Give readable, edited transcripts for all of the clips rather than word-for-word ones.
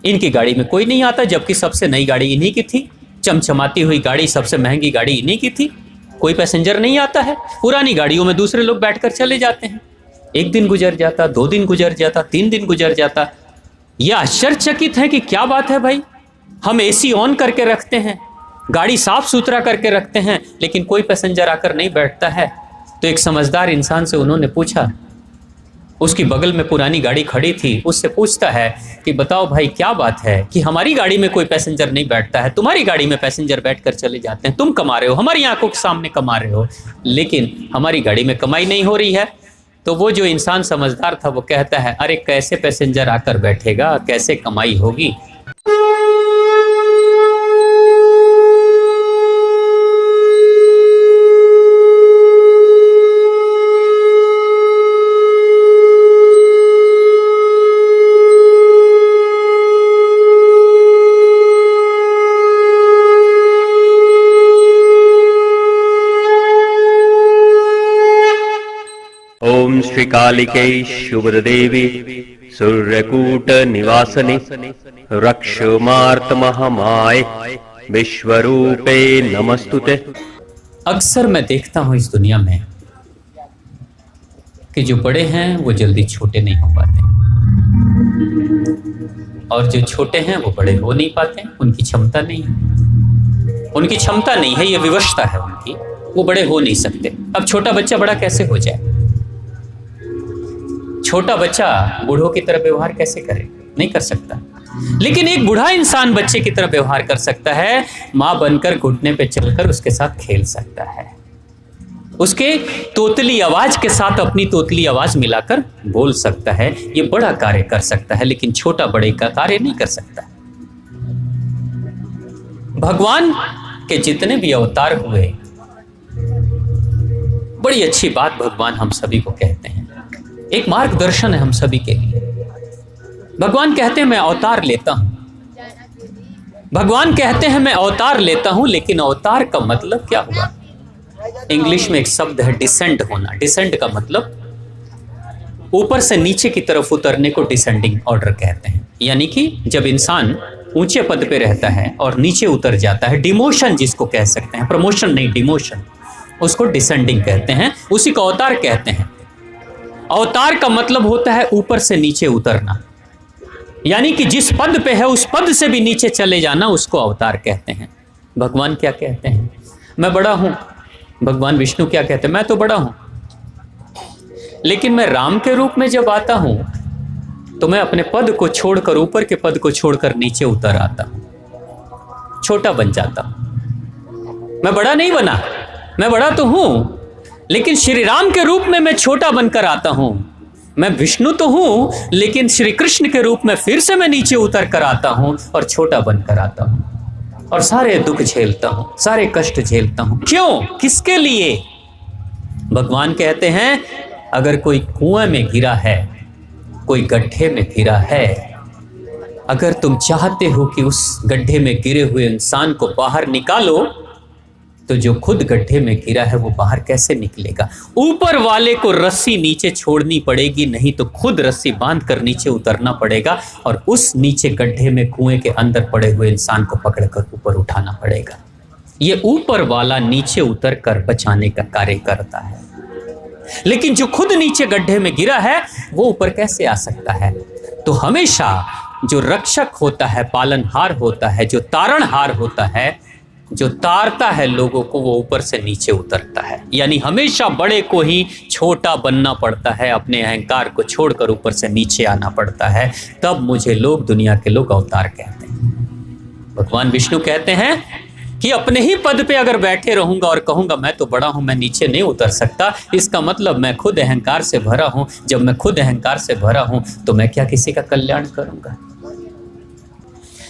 इनकी गाड़ी में कोई नहीं आता, जबकि सबसे नई गाड़ी इन्हीं की थी, चमचमाती हुई गाड़ी, सबसे महंगी गाड़ी इन्हीं की थी। कोई पैसेंजर नहीं आता है। पुरानी गाड़ियों में दूसरे लोग बैठकर चले जाते हैं। 1 दिन गुजर जाता, 2 दिन गुजर जाता, 3 दिन गुजर जाता। ये आश्चर्यचकित है कि क्या बात है भाई, हम एसी ऑन करके रखते हैं, गाड़ी साफ सुथरा करके रखते हैं, लेकिन कोई पैसेंजर आकर नहीं बैठता है। तो एक समझदार इंसान से उन्होंने पूछा, उसकी बगल में पुरानी गाड़ी खड़ी थी, उससे पूछता है कि बताओ भाई क्या बात है कि हमारी गाड़ी में कोई पैसेंजर नहीं बैठता है, तुम्हारी गाड़ी में पैसेंजर बैठकर चले जाते हैं, तुम कमा रहे हो, हमारी आंखों के सामने कमा रहे हो, लेकिन हमारी गाड़ी में कमाई नहीं हो रही है। तो वो जो इंसान समझदार था वो कहता है, अरे कैसे पैसेंजर आकर बैठेगा, कैसे कमाई होगी। ओम श्री कालिके शुभदेवी सूर्यकूट निवासने रक्षमार्त महामाय विश्वरूपे नमस्तुते। अक्सर मैं देखता हूं इस दुनिया में कि जो बड़े हैं वो जल्दी छोटे नहीं हो पाते, और जो छोटे हैं वो बड़े हो नहीं पाते। उनकी क्षमता नहीं है, उनकी क्षमता नहीं है, ये विवशता है उनकी, वो बड़े हो नहीं सकते। अब छोटा बच्चा बड़ा कैसे हो जाए? छोटा बच्चा बूढ़ों की तरह व्यवहार कैसे करे? नहीं कर सकता। लेकिन एक बूढ़ा इंसान बच्चे की तरह व्यवहार कर सकता है, मां बनकर घुटने पे चलकर उसके साथ खेल सकता है, उसके तोतली आवाज के साथ अपनी तोतली आवाज मिलाकर बोल सकता है। ये बड़ा कार्य कर सकता है, लेकिन छोटा बड़े का कार्य नहीं कर सकता। भगवान के जितने भी अवतार हुए, बड़ी अच्छी बात भगवान हम सभी को कहते हैं, एक मार्गदर्शन है हम सभी के लिए। भगवान कहते हैं मैं अवतार लेता हूं, भगवान कहते हैं मैं अवतार लेता हूं, लेकिन अवतार का मतलब क्या हुआ? इंग्लिश में एक शब्द है डिसेंड होना। डिसेंड का मतलब ऊपर से नीचे की तरफ उतरने को डिसेंडिंग ऑर्डर कहते हैं। यानी कि जब इंसान ऊंचे पद पे रहता है और नीचे उतर जाता है, डिमोशन जिसको कह सकते हैं, प्रमोशन नहीं डिमोशन, उसको डिसेंडिंग कहते हैं, उसी को अवतार कहते हैं। अवतार का मतलब होता है ऊपर से नीचे उतरना, यानी कि जिस पद पे है उस पद से भी नीचे चले जाना, उसको अवतार कहते हैं। भगवान क्या कहते हैं? मैं बड़ा हूं। भगवान विष्णु क्या कहते हैं? मैं तो बड़ा हूं, लेकिन मैं राम के रूप में जब आता हूं तो मैं अपने पद को छोड़कर, ऊपर के पद को छोड़कर नीचे उतर आता हूं, छोटा बन जाता हूं। मैं बड़ा नहीं बना, मैं बड़ा तो हूं, लेकिन श्री राम के रूप में मैं छोटा बनकर आता हूं। मैं विष्णु तो हूं, लेकिन श्री कृष्ण के रूप में फिर से मैं नीचे उतर कर आता हूं और छोटा बनकर आता हूं, और सारे दुख झेलता हूं, सारे कष्ट झेलता हूं। क्यों? किसके लिए? भगवान कहते हैं अगर कोई कुएं में गिरा है, कोई गड्ढे में गिरा है, अगर तुम चाहते हो कि उस गड्ढे में गिरे हुए इंसान को बाहर निकालो, तो जो खुद गड्ढे में गिरा है वो बाहर कैसे निकलेगा? ऊपर वाले को रस्सी नीचे छोड़नी पड़ेगी, नहीं तो खुद रस्सी बांधकर नीचे उतरना पड़ेगा, और उस नीचे गड्ढे में कुएं के अंदर पड़े हुए इंसान को पकड़कर ऊपर उठाना पड़ेगा। ये ऊपर वाला नीचे उतरकर बचाने का कार्य करता है, लेकिन जो खुद नीचे गड्ढे में गिरा है वो ऊपर कैसे आ सकता है? तो हमेशा जो रक्षक होता है, पालनहार होता है, जो तारणहार होता है, जो तारता है लोगों को, वो ऊपर से नीचे उतरता है। यानी हमेशा बड़े को ही छोटा बनना पड़ता है, अपने अहंकार को छोड़कर ऊपर से नीचे आना पड़ता है। तब मुझे लोग, दुनिया के लोग अवतार कहते हैं। भगवान विष्णु कहते हैं कि अपने ही पद पे अगर बैठे रहूंगा और कहूंगा मैं तो बड़ा हूं, मैं नीचे नहीं उतर सकता, इसका मतलब मैं खुद अहंकार से भरा हूं। जब मैं खुद अहंकार से भरा हूं तो मैं क्या किसी का कल्याण करूंगा?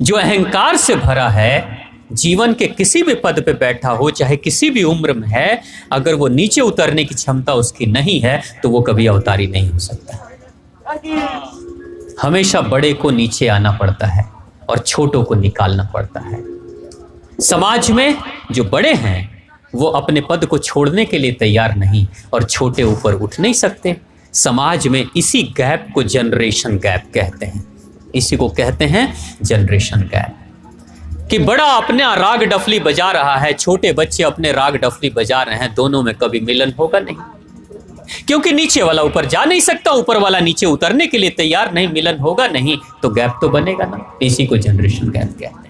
जो अहंकार से भरा है, जीवन के किसी भी पद पे बैठा हो, चाहे किसी भी उम्र में है, अगर वो नीचे उतरने की क्षमता उसकी नहीं है तो वो कभी अवतारी नहीं हो सकता। हमेशा बड़े को नीचे आना पड़ता है और छोटों को निकालना पड़ता है। समाज में जो बड़े हैं वो अपने पद को छोड़ने के लिए तैयार नहीं, और छोटे ऊपर उठ नहीं सकते। समाज में इसी गैप को जनरेशन गैप कहते हैं। इसी को कहते हैं जनरेशन गैप। कि बड़ा अपने राग डफली बजा रहा है, छोटे बच्चे अपने राग डफली बजा रहे हैं, दोनों में कभी मिलन होगा नहीं, क्योंकि नीचे वाला ऊपर जा नहीं सकता, ऊपर वाला नीचे उतरने के लिए तैयार नहीं, मिलन होगा नहीं, तो गैप तो बनेगा ना। इसी को जनरेशन गैप कहते हैं।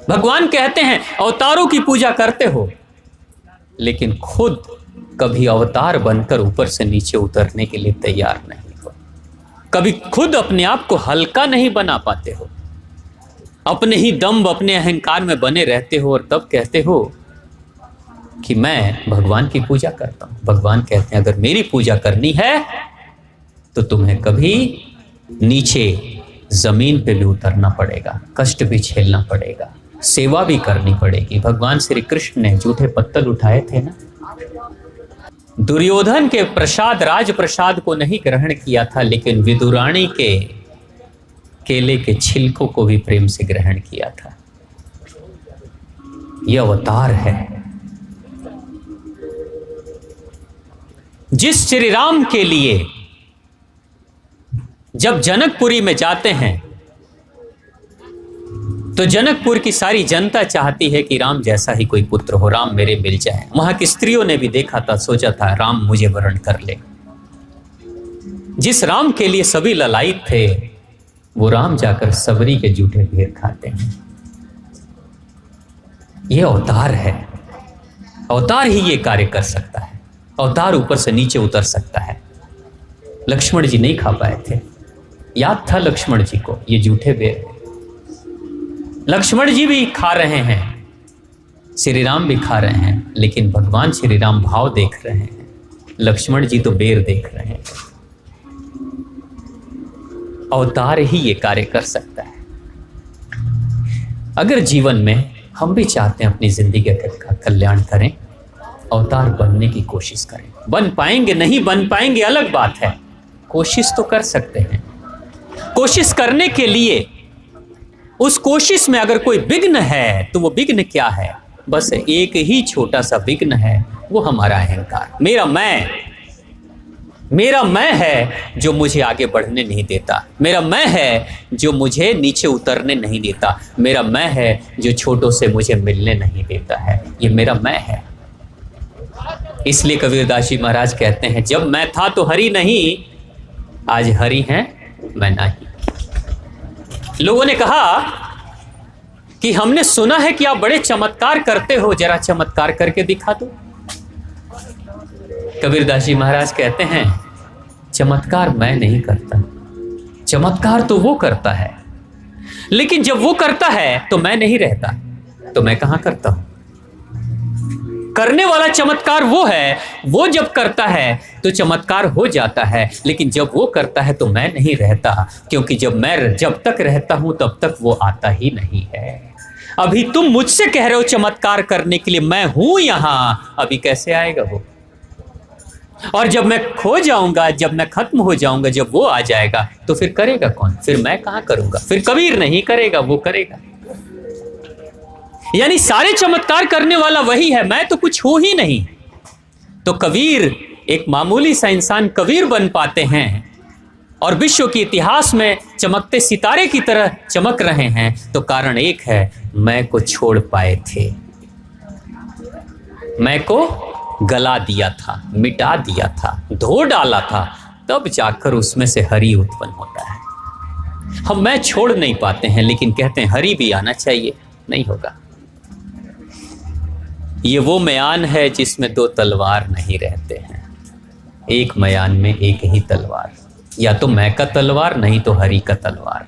भगवान कहते हैं अवतारों की पूजा करते हो, लेकिन खुद कभी अवतार बनकर ऊपर से नीचे उतरने के लिए तैयार नहीं हो, कभी खुद अपने आप को हल्का नहीं बना पाते हो, अपने ही दम्भ अपने अहंकार में बने रहते हो, और तब कहते हो कि मैं भगवान की पूजा करता हूं। भगवान कहते हैं अगर मेरी पूजा करनी है तो तुम्हें कभी नीचे जमीन पे भी उतरना पड़ेगा, कष्ट भी झेलना पड़ेगा, सेवा भी करनी पड़ेगी। भगवान श्री कृष्ण ने जूठे पत्तल उठाए थे ना, दुर्योधन के प्रसाद राज प्रसाद को नहीं ग्रहण किया था, लेकिन विदुराणी के केले के छिलकों को भी प्रेम से ग्रहण किया था। यह अवतार है। जिस श्री राम के लिए जब जनकपुरी में जाते हैं तो जनकपुर की सारी जनता चाहती है कि राम जैसा ही कोई पुत्र हो, राम मेरे मिल जाए। वहां की स्त्रियों ने भी देखा था, सोचा था राम मुझे वरण कर ले। जिस राम के लिए सभी ललायित थे, वो राम जाकर सबरी के जूठे ढेर खाते हैं। यह अवतार है। अवतार ही ये कार्य कर सकता है। अवतार ऊपर से नीचे उतर सकता है। लक्ष्मण जी नहीं खा पाए थे, याद था लक्ष्मण जी को ये जूठे बेर। लक्ष्मण जी भी खा रहे हैं, श्री राम भी खा रहे हैं, लेकिन भगवान श्री राम भाव देख रहे हैं, लक्ष्मण जी तो बेर देख रहे हैं। अवतार ही ये कार्य कर सकता है। अगर जीवन में हम भी चाहते हैं अपनी जिंदगी का कल्याण करें, अवतार बनने की कोशिश करें। बन पाएंगे नहीं बन पाएंगे अलग बात है, कोशिश तो कर सकते हैं। कोशिश करने के लिए उस कोशिश में अगर कोई विघ्न है तो वो विघ्न क्या है? बस एक ही छोटा सा विघ्न है, वो हमारा अहंकार। मेरा मैं है जो मुझे आगे बढ़ने नहीं देता। मेरा मैं है जो मुझे नीचे उतरने नहीं देता। मेरा मैं है जो छोटों से मुझे मिलने नहीं देता है। ये मेरा मैं है। इसलिए कबीरदास जी महाराज कहते हैं जब मैं था तो हरि नहीं, आज हरि हैं मैं नहीं। लोगों ने कहा कि हमने सुना है कि आप बड़े चमत्कार करते हो, जरा चमत्कार करके दिखा दो। कबीरदास जी महाराज कहते हैं चमत्कार मैं नहीं करता, चमत्कार तो वो करता है, लेकिन जब वो करता है तो मैं नहीं रहता, तो मैं कहां करता हूं? करने वाला चमत्कार वो है, वो जब करता है तो चमत्कार हो जाता है, लेकिन जब वो करता है तो मैं नहीं रहता, क्योंकि जब तक रहता हूं तब तक वो आता ही नहीं है। अभी तुम मुझसे कह रहे हो चमत्कार करने के लिए, मैं हूं यहां, अभी कैसे आएगा वो? और जब मैं खो जाऊंगा, जब मैं खत्म हो जाऊंगा, जब वो आ जाएगा तो फिर करेगा कौन? फिर मैं कहां करूंगा? फिर कबीर नहीं करेगा, वो करेगा। यानी सारे चमत्कार करने वाला वही है, मैं तो कुछ हूं ही नहीं। तो कबीर एक मामूली सा इंसान कबीर बन पाते हैं और विश्व के इतिहास में चमकते सितारे की तरह चमक रहे हैं, तो कारण एक है, मैं को छोड़ पाए थे, मैं को गला दिया था, मिटा दिया था, धो डाला था, तब जाकर उसमें से हरि उत्पन्न होता है। हम मैं छोड़ नहीं पाते हैं, लेकिन कहते हैं हरि भी आना चाहिए, नहीं होगा। ये वो मयान है जिसमें दो तलवार नहीं रहते हैं, एक मयान में एक ही तलवार, या तो मैं का तलवार नहीं तो हरि का तलवार।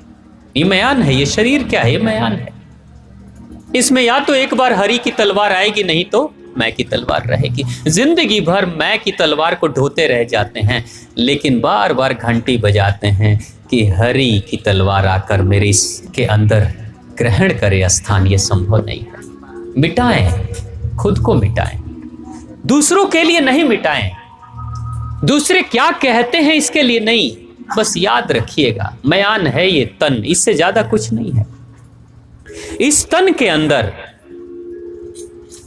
ये मयान है, ये शरीर क्या है? ये मयान है। इसमें या तो एक बार हरि की तलवार आएगी, नहीं तो मैं की तलवार रहेगी। जिंदगी भर मैं की तलवार को ढोते रह जाते हैं, लेकिन बार बार घंटी बजाते हैं कि हरि की तलवार आकर मेरे इसके अंदर ग्रहण करे स्थान। ये संभव नहीं है। मिटाएं, खुद को मिटाएं, दूसरों के लिए नहीं मिटाएं, दूसरे क्या कहते हैं इसके लिए नहीं। बस याद रखिएगा, मयान है ये तन, इससे ज्यादा कुछ नहीं है। इस तन के अंदर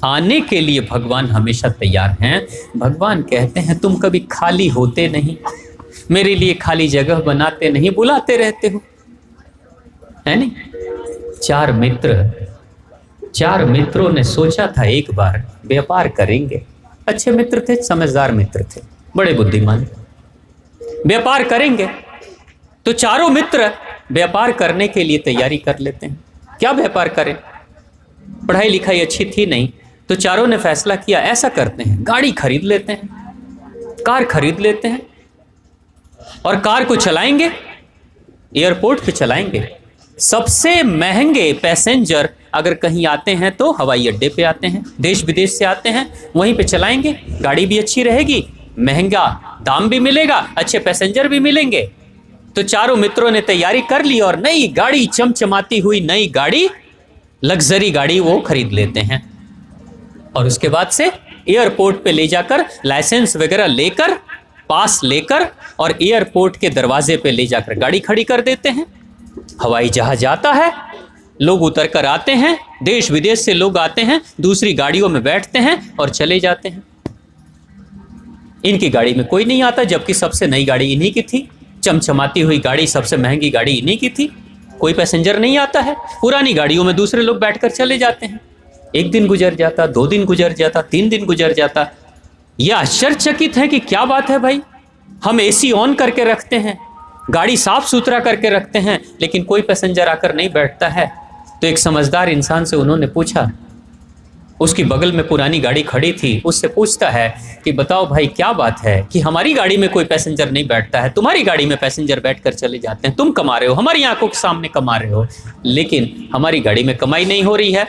आने के लिए भगवान हमेशा तैयार हैं। भगवान कहते हैं तुम कभी खाली होते नहीं, मेरे लिए खाली जगह बनाते नहीं, बुलाते रहते हो। है नहीं? चार मित्रों ने सोचा था एक बार व्यापार करेंगे। अच्छे मित्र थे, समझदार मित्र थे, बड़े बुद्धिमान। व्यापार करेंगे तो चारों मित्र व्यापार करने के लिए तैयारी कर लेते हैं। क्या व्यापार करें? पढ़ाई लिखाई अच्छी थी नहीं, तो चारों ने फैसला किया ऐसा करते हैं, गाड़ी खरीद लेते हैं, कार खरीद लेते हैं और कार को चलाएंगे, एयरपोर्ट पे चलाएंगे। सबसे महंगे पैसेंजर अगर कहीं आते हैं तो हवाई अड्डे पे आते हैं, देश विदेश से आते हैं, वहीं पे चलाएंगे। गाड़ी भी अच्छी रहेगी, महंगा दाम भी मिलेगा, अच्छे पैसेंजर भी मिलेंगे। तो चारों मित्रों ने तैयारी कर ली और नई गाड़ी, चमचमाती हुई नई गाड़ी, लग्जरी गाड़ी वो खरीद लेते हैं और उसके बाद से एयरपोर्ट पे ले जाकर लाइसेंस वगैरह लेकर, पास लेकर और एयरपोर्ट के दरवाजे पे ले जाकर गाड़ी खड़ी कर देते हैं। हवाई जहाज आता है, लोग उतर कर आते हैं, देश विदेश से लोग आते हैं, दूसरी गाड़ियों में बैठते हैं और चले जाते हैं। इनकी गाड़ी में कोई नहीं आता, जबकि सबसे नई गाड़ी इन्हीं की थी, चमचमाती हुई गाड़ी, सबसे महंगी गाड़ी इन्हीं की थी। कोई पैसेंजर नहीं आता है, पुरानी गाड़ियों में दूसरे लोग बैठकर चले जाते हैं। एक दिन गुजर जाता, 2 दिन गुजर जाता, 3 दिन गुजर जाता। यह आश्चर्यचकित है कि क्या बात है भाई, हम एसी ऑन करके रखते हैं, गाड़ी साफ सुथरा करके रखते हैं, लेकिन कोई पैसेंजर आकर नहीं बैठता है। तो एक समझदार इंसान से उन्होंने पूछा, उसकी बगल में पुरानी गाड़ी खड़ी थी, उससे पूछता है कि बताओ भाई क्या बात है कि हमारी गाड़ी में कोई पैसेंजर नहीं बैठता है, तुम्हारी गाड़ी में पैसेंजर बैठकर चले जाते हैं, तुम कमा रहे हो, हमारी आंखों के सामने कमा रहे हो, लेकिन हमारी गाड़ी में कमाई नहीं हो रही है।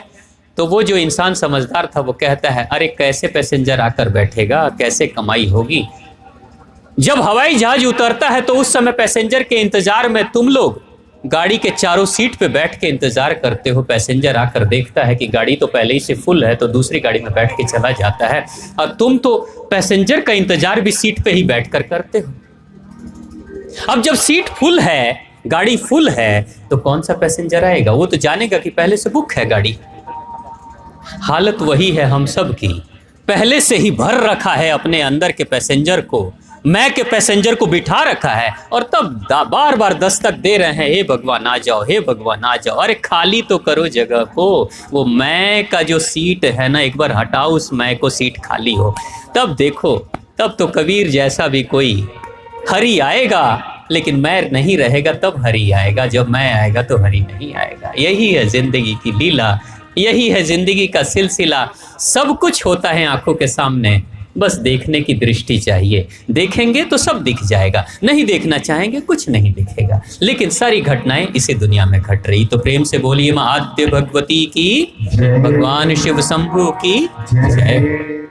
तो वो जो इंसान समझदार था वो कहता है, अरे कैसे पैसेंजर आकर बैठेगा, कैसे कमाई होगी। जब हवाई जहाज उतरता है तो उस समय पैसेंजर के इंतजार में तुम लोग गाड़ी के चारों सीट पे बैठ के इंतजार करते हो। पैसेंजर आकर देखता है कि गाड़ी तो पहले ही से फुल है, तो दूसरी गाड़ी में बैठ के चला जाता है, और तुम तो पैसेंजर का इंतजार भी सीट पे ही बैठकर करते हो। अब जब सीट फुल है, गाड़ी फुल है, तो कौन सा पैसेंजर आएगा? वो तो जानेगा कि पहले से बुक है गाड़ी। हालत वही है हम सब की, पहले से ही भर रखा है अपने अंदर के पैसेंजर को, मैं के पैसेंजर को बिठा रखा है, और तब बार बार दस्तक दे रहे हैं, हे भगवान आ जाओ, हे भगवान आ जाओ। अरे खाली तो करो जगह को, वो मैं का जो सीट है ना, एक बार हटाओ उस मैं को, सीट खाली हो, तब देखो, तब तो कबीर जैसा भी कोई हरि आएगा, लेकिन मैं नहीं रहेगा तब हरि आएगा, जब मैं आएगा तो हरि नहीं आएगा। यही है जिंदगी की लीला, यही है जिंदगी का सिलसिला। सब कुछ होता है आंखों के सामने, बस देखने की दृष्टि चाहिए। देखेंगे तो सब दिख जाएगा, नहीं देखना चाहेंगे कुछ नहीं दिखेगा, लेकिन सारी घटनाएं इसी दुनिया में घट रही। तो प्रेम से बोलिए मां आद्य भगवती की, भगवान शिव शंभू की जय।